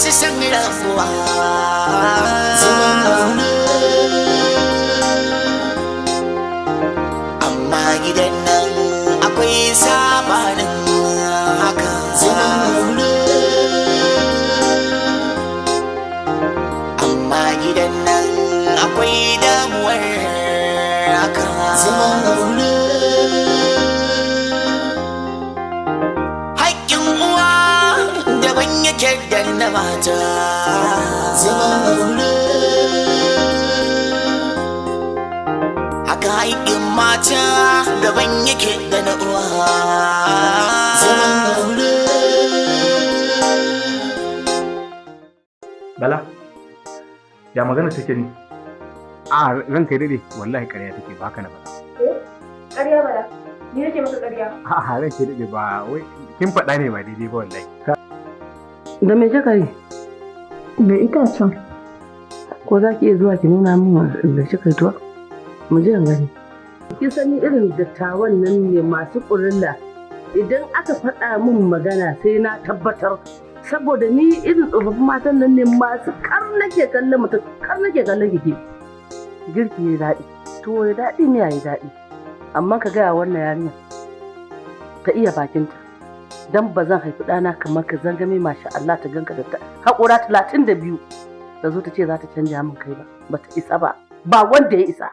su san rabuwa zaman aure amma gidan nan akwai sabanin haka zaman aure amma gidan nan akwai damuwar haka zaman aure haƙƙin uwa daban yake da na mata zaman aure haka haƙƙin mata daban yake da na uwa zaman aure. Bala, ya magana take ni? A ranka dade wallahi ƙarya take ba haka na bala. Ƙarya bala, ni nake maka ƙarya. A ranka dade ba wai kin faɗa ne ba daidai ba wallahi. Da me kika yi? Da itacen. Ko za ki iya zuwa ki nuna min da kika yi tuwa? Mu je gani. Kin sani irin dattawan nan ne masu ƙurilla. Idan aka faɗa min magana sai na tabbatar. Saboda ni irin tsofaffin matan nan ne masu kar nake kallon mutum, kar nake kallon kike. Girki ya daɗi, tuwo ya daɗi, miya ya daɗi. Amma ka gaya wannan yarinya ta iya bakinta. Dan ba zan haifi ɗana kamar ka zangame masha Allah ta ganka da haƙura 32 da zo ta ce za ta canja min kai ba ta isa ba wanda ya isa.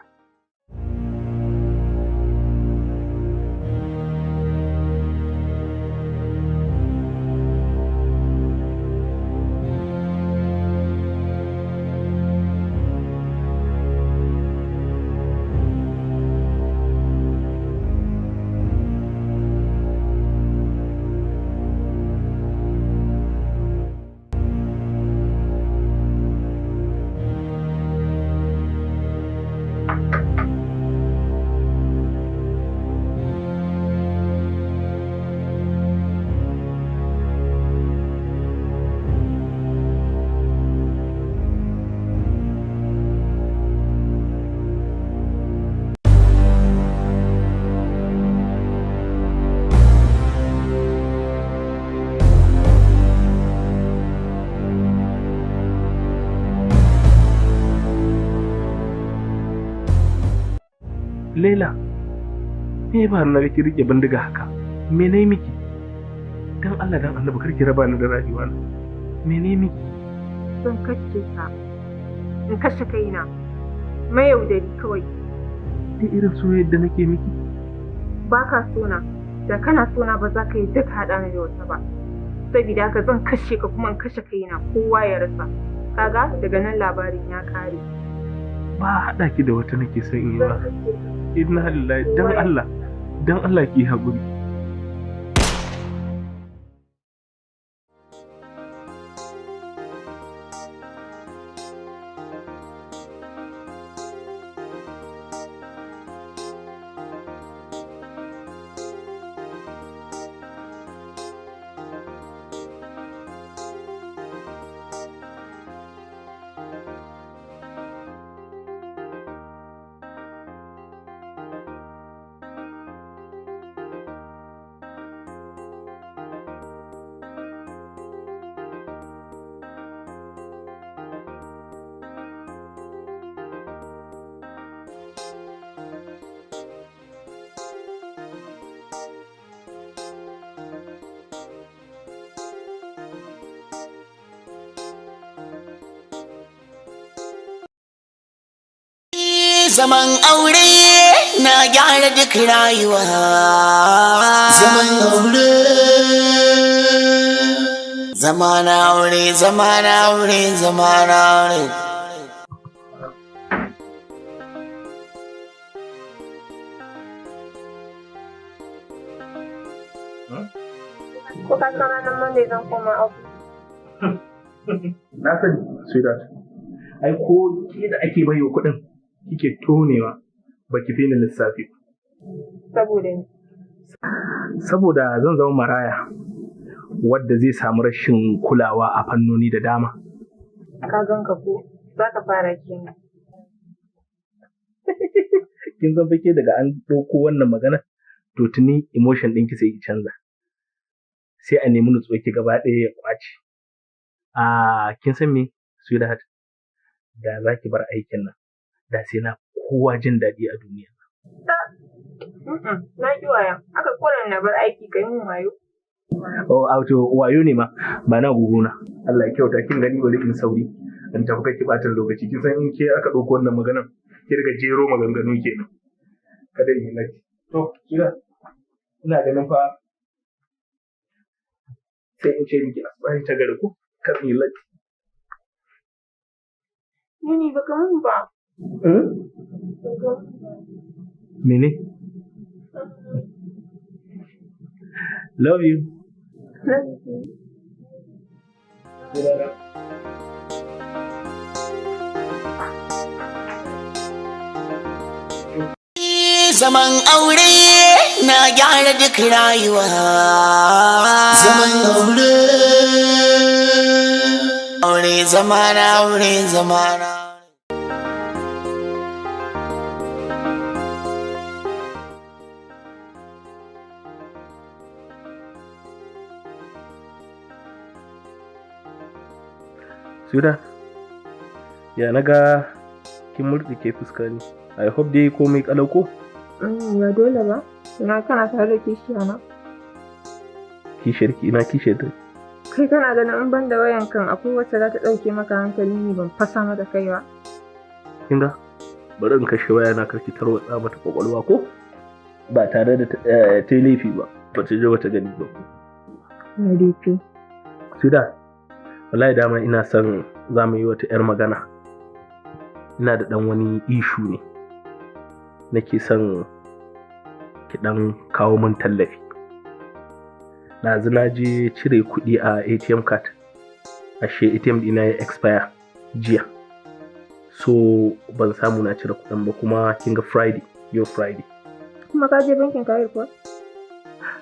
Laila, me ba na ki rike bindiga haka? Me ne miki? Dan Allah dan Allah kar ki raba ni da rayuwa na. Me ne miki? Zan kashe ka. In kashe kaina. Mai yaudari kawai. Da irin soyayyar da nake miki? Ba ka sona. Da kana sona ba za ka yi duk haɗa ni da wata ba. Saboda haka zan kashe ka kuma in kashe kaina kowa ya rasa. Kaga daga nan labarin ya kare. Ba haɗa ki da wata nake son yi ba. Inna lillahi dan Allah ki haƙuri. Zaman aure na gyara duk rayuwa. Zaman aure. Zaman aure, zaman aure, zaman aure. Ko ka san ranar Monday zan koma ofis? Na sani, sweetheart. Ai ko ke da ake bayo kuɗin kike tonewa baki fi ni lissafi. Saboda ni. Saboda zan zama maraya wadda zai samu rashin kulawa a fannoni da dama. Ka ganka ko za ka fara kenan. Kin san fake daga an ɗauko wannan magana to tuni emotion ɗinki sai ki canza. Sai a nemi nutsuwa ki gaba ɗaya ya kwace. kin san me sweetheart, da za ki bar aikin nan da sai na kowa jin daɗi a duniya. Na ƙi wayan, aka kora na bar aiki kai mun wayo. Auto wayo ne ma ba na guguna. Allah ya kyauta kin gani bari in sauri in tafi kake ɓatan lokaci kin san in ke aka ɗauko wannan maganar ki riga jero maganganu kenan. Kada in yi laki. To kira ina ganin fa sai in ce miki asibari ta gari ko kar in yi laki. Yini baka mun ba. Mene? Love you. Zaman aure na gyara duk rayuwa. Zaman aure. Aure zamana aure zamana. Suda, ya naga kin murɗike fuska ne. I hope dai komai kalau ko? Ba dole ba. Ina kana tare da kishiya na. Kishiyar ki ina kishiyar ta. Kai kana ganin in ban da wayan kan akwai wacce za ta ɗauke maka hankali ne ban fasa mata kai ba. Kinga, bari in kashe waya na karki tarwatsa mata kwakwalwa ko? Ba tare da ta yi laifi ba, ba ta je wata gani ba. Na laifi. Suda, wallahi dama ina son za mu yi wata 'yar magana. Ina da ɗan wani ishu ne. Nake son ki ɗan kawo min tallafi. Ɗazu na je cire kuɗi a ATM card. Ashe ATM ɗina ya expire jiya. So ban samu na cire kuɗin ba kuma kinga Friday, yau Friday. Kuma ka je bankin kayar kuwa?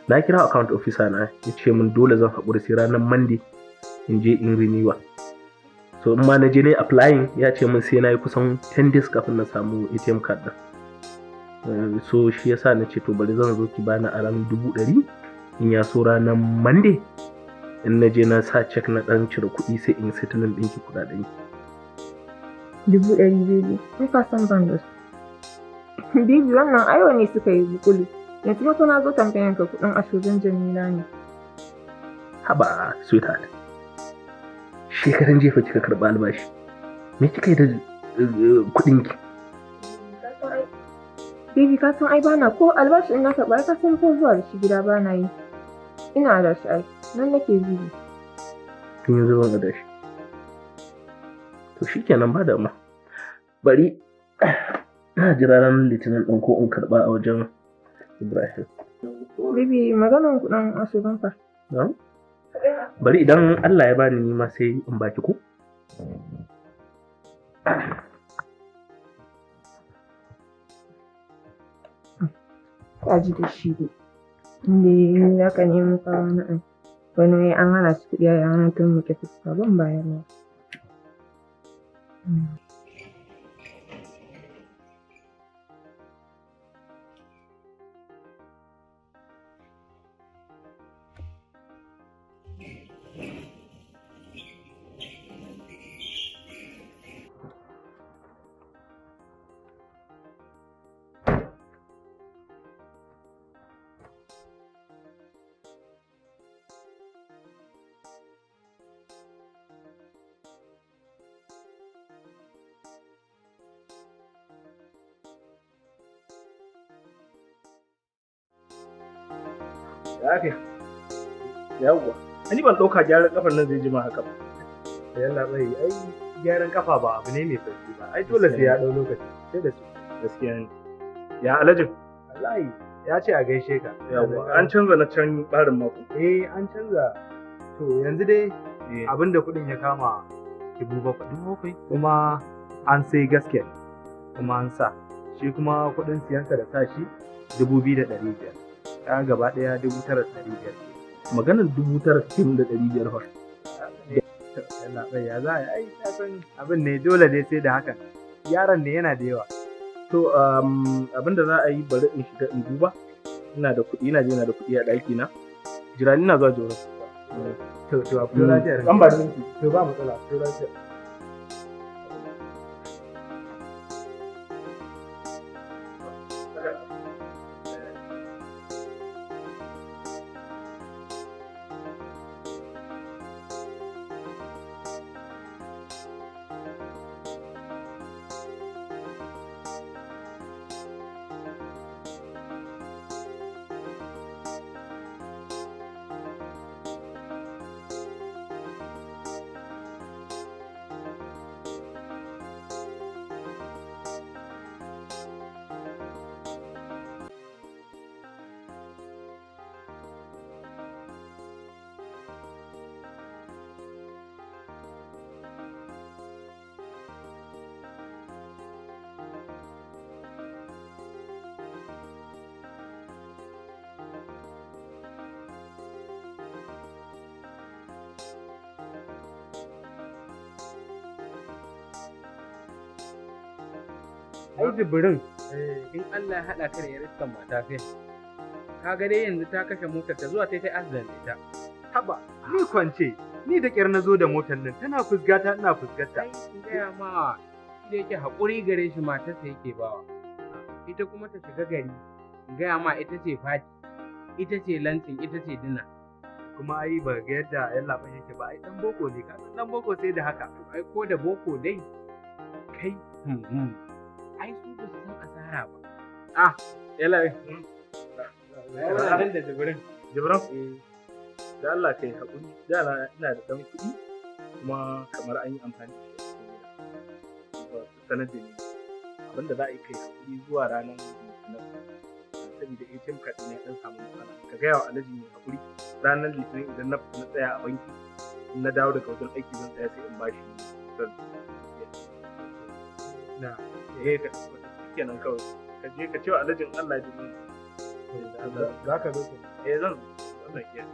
Na kira account officer na ya ce min dole zan haƙuri sai ranar Monday in je in renewal. So in ma na je ne applying ya ce min sai na yi kusan 10 days kafin na samu ATM card din. So shi yasa na ce to bari zan zo ki bani a ranar 100,000 in ya so ranar Monday in na je na sa check na dan cire kuɗi sai in settlement ɗinki kuɗaɗen ki. 100,000 baby, in ka san ban da su. Baby wannan aiwa ne suka yi bukulu. Yanzu ma kana zo tambayan ka kuɗin ashirin Jamila ne. Haba sweetheart. Shekaran jefa kika karɓa albashi. Me kika yi da kuɗin ki? Baby ka san ai bana ko albashi in na karɓa ka san ko zuwa da shi gida bana yi. Ina da shi ai, nan nake zuwa. Kin yi zuwan da shi. To shikenan ba da ma. Bari na jira ranar Litinin ɗin ko in karɓa a wajen Ibrahim. Baby maganan kuɗin ashirin fa. Bari idan Allah ya bani ni ma sai in baki ku. Ka ji da shi ne. Inda za ka nemi kawo na ai. Wani an hana shi kuɗi a yanar tun muke fuska ban bayarwa. Lafiya. Yawwa. Ani ban ɗauka gyaran kafar nan zai jima haka ba. Yalla bai ai gyaran kafa ba abu ne mai sauki ba. Ai dole sai ya dau lokaci. Sai da su. Gaskiya ne. Ya alajin. Wallahi ya ce a gaishe ka. Yawwa. An canza na can ɓarin mako. An canza. To yanzu dai abinda kuɗin ya kama 7,000. Kuma an sai gasket kuma an sa. Shi kuma kuɗin siyansa da sa shi 2,500. Ya gaba ɗaya 9,500. Maganar 9,500 fa. Yalla bai ya za a yi ta san abin ne dole dai sai da hakan. Yaron ne yana da yawa. To abin da za a yi bari in shiga in duba. Ina da kuɗi a ɗaki na. Jira ina zuwa jawar. To a fito lafiya. An ba ni. To ba matsala, a fito lafiya. Ai Jibrin, in Allah ya haɗa ka da yar iskan mata kai. Ka ga dai yanzu ta kashe motar ta zuwa ta accident da ita. Haba, ni kwance, ni da ƙyar na zo da motar nan tana fusgata ina fusgata. Ai in gaya ma da yake haƙuri gare shi matarsa yake bawa. Ita kuma ta shiga gari, in gaya ma ita ce fati, ita ce lancin, ita ce dina. Kuma ai ba ga yadda yan laban yake ba, ai dan boko ne, ka san dan boko sai da haka. Ai ko da boko dai, kai, ai su ba su san asara ba. Ah, yala da Jibrin. Jibrin? Da Allah kai haƙuri, da ina da ɗan kuɗi kuma kamar an yi amfani da shi ba su sanar da ni. Abinda za a yi kai haƙuri zuwa ranar Litinin. Saboda ATM card ɗina ya ɗan samu matsala. Ka gaya wa Alhaji mai haƙuri ranar Litinin idan na tsaya a banki in na dawo daga wajen aiki zan tsaya sai in bashi zan. Na, ka kenan kawai. Ka je ka ce wa Alhajin Allah ji mun. Za ka zo ke. Zan iya.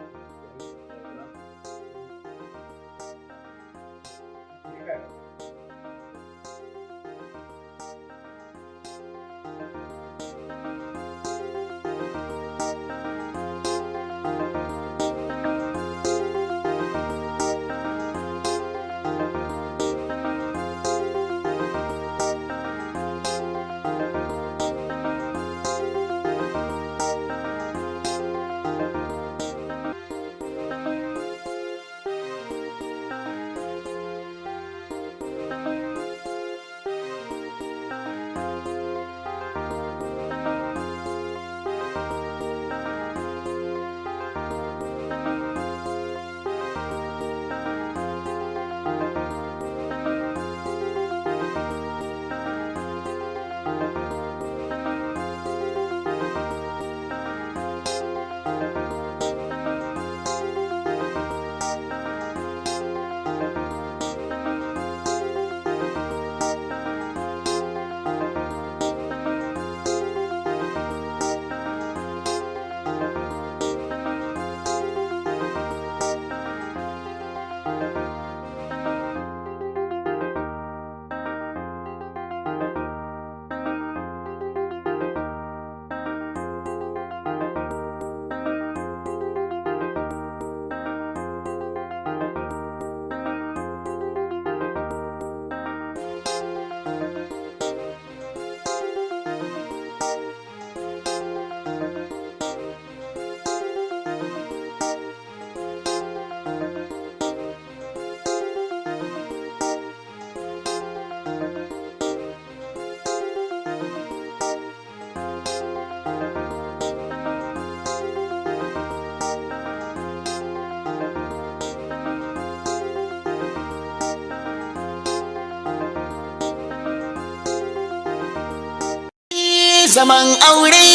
Zaman aure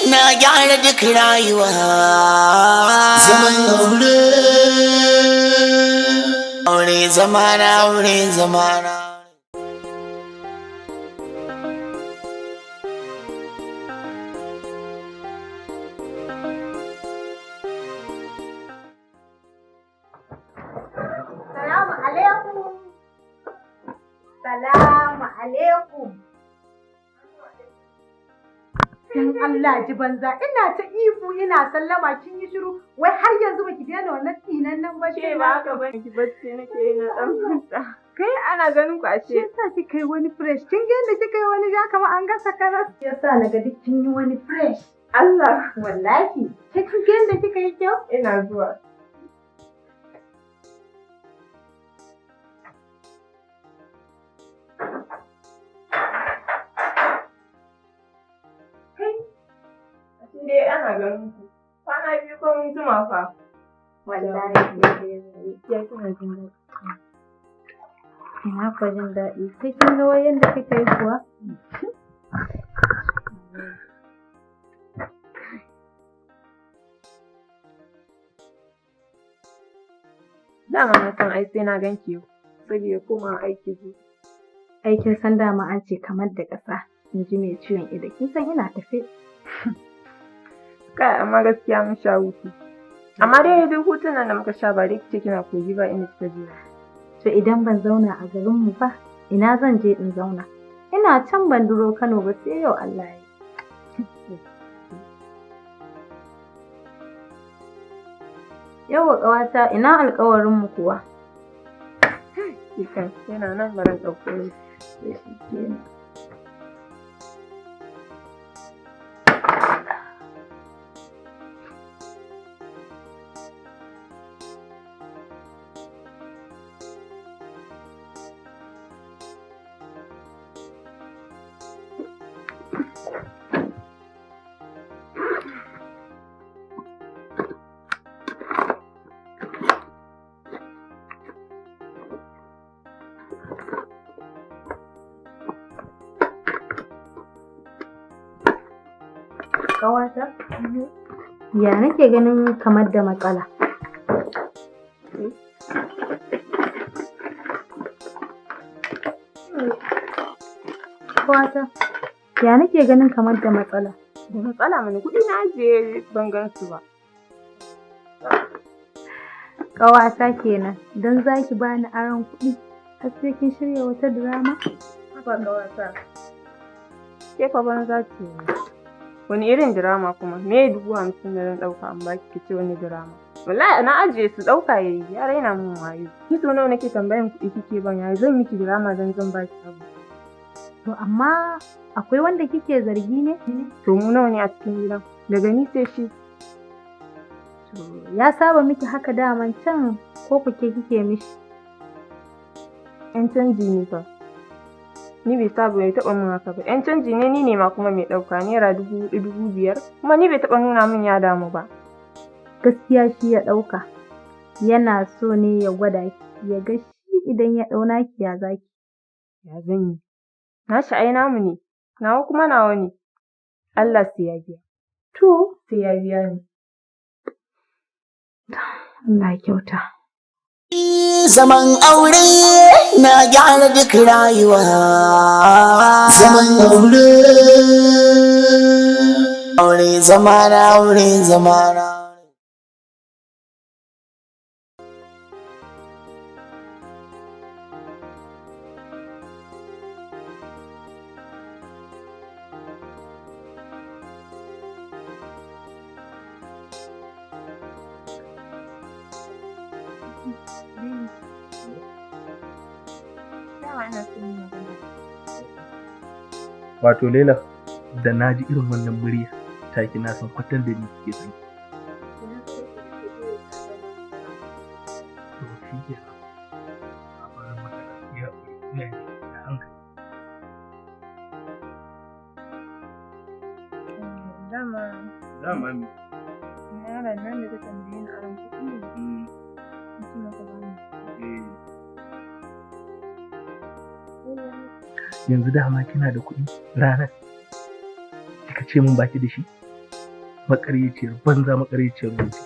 na gyara duk rayuwa. Zaman aure. Aure zamana, aure zamana. Salamu alaikum. Salamu alaikum. Dan Allah ji banza ina ta ihu ina sallama kin yi shiru wai har yanzu baki daina wannan tsinan nan ba Ke ba haka ba ki bacci nake ina dan huta. Kai ana ganin ku ashe. Yasa kika yi wani fresh kin ga yadda kika yi wani ja kamar an gasa karas. Yasa naga duk kin yi wani fresh. Allah Wallahi kin ga yadda kika yi kyau. ina zuwa. Dai ana ganin ku. Kwana biyu ko mun jima fa. Wallahi Ya kina jin daɗi. ina fa jin daɗi. Kai kin ga wai yadda kika yi kuwa? Dama na san ai sai na ganki yau. Saboda koma aiki zu. Aikin san dama an ce kamar da ƙasa. In ji mai ciwon ido. Kin san ina tafe. Kai amma gaskiya mun sha hutu. Amma dai duk hutun nan da muka sha ba dai kice kina kogi ba inda kika je. To idan ban zauna a garinmu ba, ina zan je in zauna? Ina can ban duro Kano ba sai yau Allah ya yi. Yawwa ƙawata ina alƙawarinmu kuwa? Kikan yana nan baran ɗauko shi. Sai shi kenan. Ƙawata? Ya nake ganin kamar da matsala. Ƙawata, ya nake ganin kamar da matsala. Da matsala mana kuɗi na ajiye ban gan su ba. Ƙawata kenan, don za ki bani aron kuɗi, har sai kin shirya wata dirama? Haba ƙawata. Ke fa banza ce ne. Wani irin dirama kuma? Me 50,000 da zan ɗauka an baki ki ce wani dirama? Wallahi na ajiye su ɗauka yayi, ya raina min wayo. Ki so nawa nake tambayan kuɗi kike ban yayi zan miki dirama dan zan baki abu. To amma akwai wanda kike zargi ne? To mu nawa ne a cikin gidan? Daga ni sai shi. To ya saba miki haka daman can ko kuke kike mishi? 'Yan canji ne fa. Ni bai saba bai taɓa min haka ba. 'Yan canji ne ni ne ma kuma mai ɗauka naira 4,000, 5,000 kuma ni bai taɓa nuna min ya damu ba. Gaskiya shi ya ɗauka. Yana so ne ya gwada ki, ya ga shi idan ya ɗauna ki ya zaki. Ya zan yi? Nashi ai namu ne, nawa kuma nawa ne. Allah sai ya biya. To, Sai ya biya ni. Allah ya kyauta. Zaman aure na gyara duk rayuwa. Zaman aure. Aure zamana aure zamana. Wato Laila, da na ji irin wannan murya taki na san kwatan da ni ke san. To shi ke a bar mata ya ina ji da hankali. Dama mi. Yaron nan da ta tambaye ni aron kuɗi ne. Mutum maka bani. Yanzu dama kina da kuɗi ranar kika ce min baki da shi, makaryaciyar banza makaryaciyar mutum.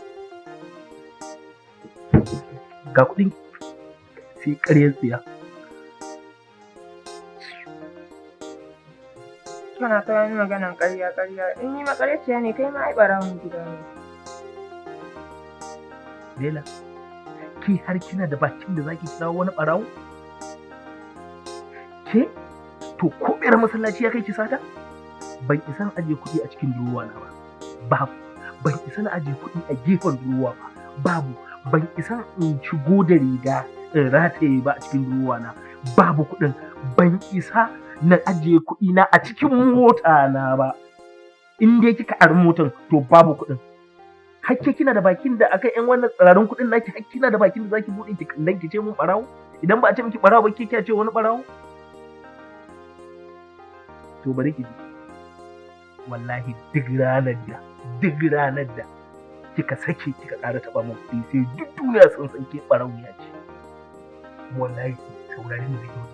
Ga kuɗin sai ƙaryar tsiya. Kana ta wani maganan ƙarya. In ni makaryaciya ne kai ma ai ɓarawon gida ne. Lela, ki har kina da bakin da zaki kira wani ɓarawo? Ke? To ko ɓera masallaci ya kai ki sata? ban isa na ajiye kuɗi a cikin durowa na ba, babu. Ban isa na ajiye kuɗi a gefen durowa ba, babu. Ban isa in shigo da riga in rataye ba a cikin durowa na, babu kuɗin. Ban isa na ajiye kuɗi na a cikin mota na ba. In dai kika ari motan to babu kuɗin. Hakke kina da bakin da akan ƴan wannan tsirarin kuɗin naki, hakke kina da bakin da zaki buɗe ki kallan ki ce mun ɓarawo? Idan ba a ce miki ɓarawo ba ke ce wani ɓarawo? To bari ki ji. Wallahi duk ranar da kika sake kika ƙara taɓa min kuɗi sai duk duniya sun san ke ɓarauniya ce. Wallahi saurari mu da yau.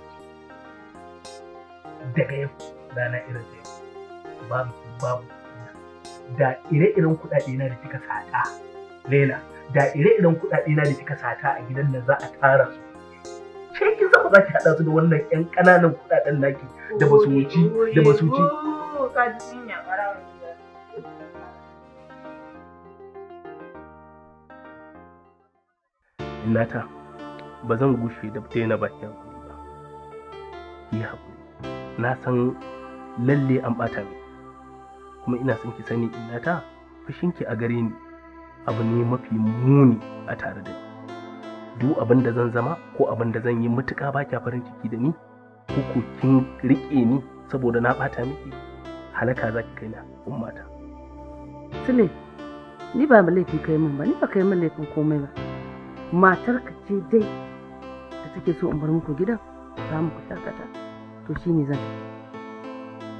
Daga yau rana irin ta yau babu da ire-iren kuɗaɗe na da kika sata Laila, da ire-iren kuɗaɗe na da kika sata a gidan nan za a tara su. Ke kin zama za ki haɗa su da wannan ƴan ƙananan kuɗaɗen naki da ba su wuci. Ka ji sun ya ɓarawa. Innata, ba zan gushe da daina bakin haƙuri ba. Yi haƙuri. Na san lalle an ɓata ni. Kuma ina son ki sani innata, fushinki a gare ni abu ne mafi muni a tare da ni. Duk abin da zan zama ko abin da zan yi mutuƙa ba kya farin ciki da ni, ko kin riƙe ni saboda na ɓata miki, halaka za ki kai na ummata. Sule, ni ba laifi kai min ba, ni ba kai min laifin komai ba. Matarka ce dai da take so in bar muku gidan, za mu ku shakata, to shi ne zan tafi.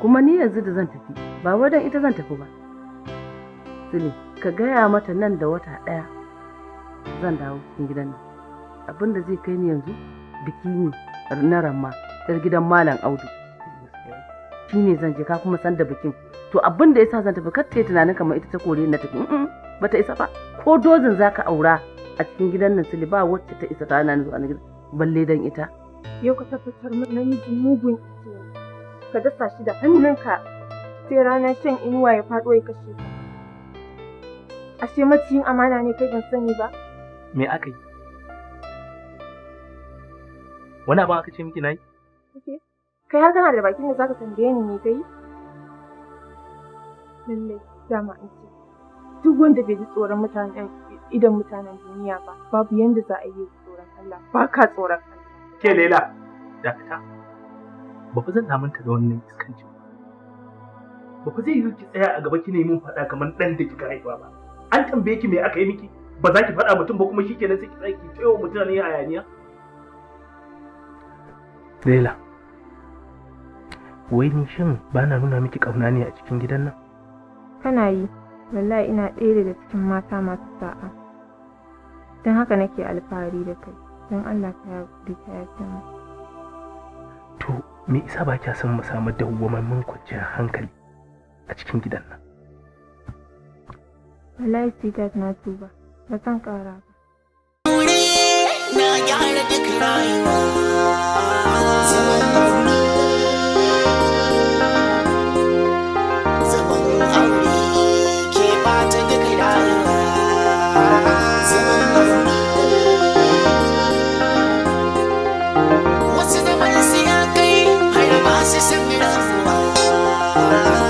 Kuma ni yanzu da zan tafi, ba wadan ita zan tafi ba. Sule, ka gaya mata nan da wata ɗaya zan dawo cikin gidan nan. Abin da zai kai ni yanzu biki ne na Ramma, yar gidan Malam Audu. Shi ne zan je, ka kuma san da bikin. To abin da yasa zan tafi, kar ta yi tunanin kamar ita ta kore na tafi. Bata isa ba. Ko dozin zaka aura a cikin gidan nan Sule, ba wacce ta isa ta hana ni zuwa gidan, balle dan ita. Yau ka tabbatar min namiji mugun ka dasa shi da hannunka sai ranar shan inuwa ya faɗo ya kashe ka. Ashe maciyin amana ne kai ban sani ba? Me aka yi? Wani abin aka ce miki nayi? Kai har kana da bakin da zaka tambaye ni me kai? Lallai dama in ce duk wanda bai ji tsoron idan mutanen duniya ba, babu yanda za a yi tsoron Allah, ba ka tsoron Allah. Ke Laila, dakata. Ba fa zan lamunta da wannan iskanci ba. Ba fa zai yi ki tsaya a gaba ki nemi faɗa kamar ɗan da kika haifa ba. An tambaye ki me aka yi miki, ba za ki faɗa mutum ba kuma shikenan sai ki tsaya ki tsayo mutane hayaniya. Laila, wai ni shin ba na nuna miki ƙauna ne a cikin gidan nan? Kana yi, wallahi ina ɗaya daga cikin mata masu sa'a. Don haka nake alfahari da kai, don Allah ka yaƙuri ka yaƙi mu. To, me isa ba kya son mu samu dawwammamin kwanciyar hankali a cikin gidan nan? Wallahi sweetheart na tuba, ba zan ƙara ba. Na gyara duk rayuwa. Zaman aure ke bata duk rayuwa. Wasu zaman su ya kai har ba su san rabuwa.